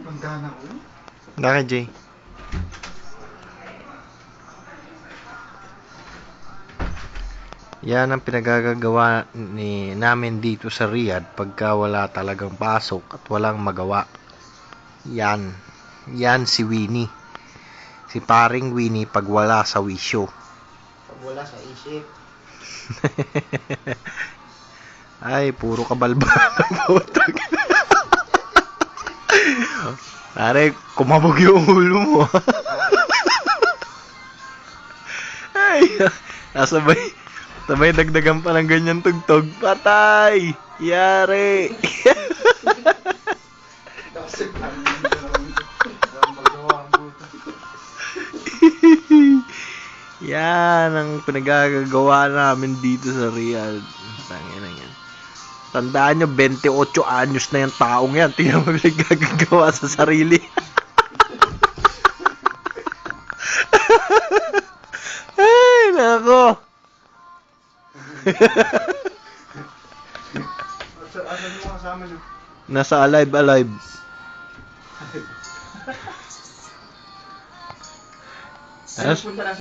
Bandana ko. Bakit, Jay? Yan ang pinagagagawa namin dito sa Riyadh pagka wala talagang pasok at walang magawa. Yan. Yan si Winnie. Si paring Winnie pag wala sa wisyo. Pag wala sa isip. Ay, puro kabalba ng putang. Pare, kumabog yung ulo mo. Ay, sabay dagdagan pa ng ganyan tugtog. Patay! Yari! Yan ang pinagagawa namin dito sa Riyadh. Tangina yan. Tandaan nyo, 28 anyos na yung taong yan. Tingnan mo pinagagawa sa sarili. Ay, nako. Asan mo kasama nyo? Nasa alive. Punta na